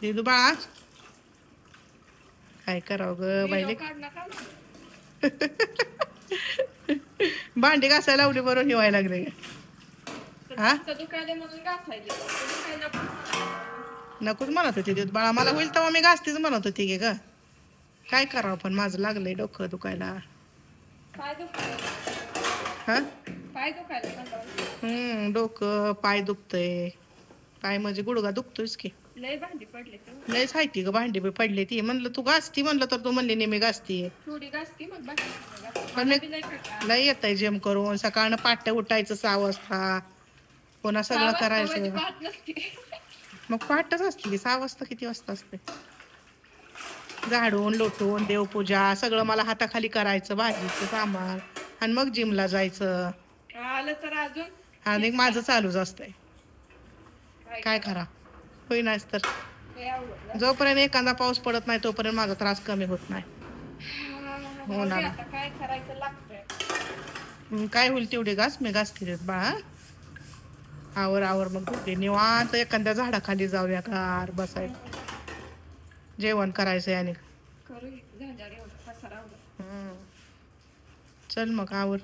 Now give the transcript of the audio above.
दिदू बाळा काय करावं ग व्हिडिओ बाईले. काढ नका ना. भांडी घासायला लावली बरोबर हिवायला लागले. तर हा त्यांचं दुखायले म्हणून घासायले. दुखायला पण नकोच म्हणत होती दिदू बाळा, मला होईल तेव्हा मी घासतीच म्हणत होती गे ग. काय करावं पण माझं लागलंय डोकं दुखायला. पाय दुखायला. हा पाय दुखायला सांगा. डोकं पाय दुखतय. पाय म्हणजे गुडगा दुखतोयच की. लय भांडी पडले तर. लयच हाय ती ग भांडी बी पडली ती, म्हणलं तू घासती म्हणलं तर तू म्हणली नाही मी घासती. थोडी घासती मग बाकी पण मला मी बी लय कंटाळा लय आलाय. येतय जेम करून सकाळनं पाट्या उठायचं 6 वाजता. पुन्हा 6 सगळं वाजता म्हणजे करायचं. पहाट नसते. मग पहाटच असते की 6 वाजता किती वाजता असते. झाडून लोटून देवपूजा सगळं मला हाताखाली करायचं भाजीचं सामान आणि मग जिमला जायचं. आलं तर अजून आणि हेच माझं करा. चालूच असतंय. काय करा होईनाच तर. लय अवघड झालं. जोपर्यंत एखादा पाऊस पडत नाही तोपर्यंत माझा त्रास कमी होत नाही. जाऊ दे होणार आता काय करायचं लागतंय. काय होईल तेवढी घास मी घासते देत बाळा. आवर आवर मग झोपे निवांत एखाद्या झाडाखाली जाऊया गार बसायचं. जेवण करायचंय आणि करू झाडावर एवढं पसारा आवडत. चल मग आवर.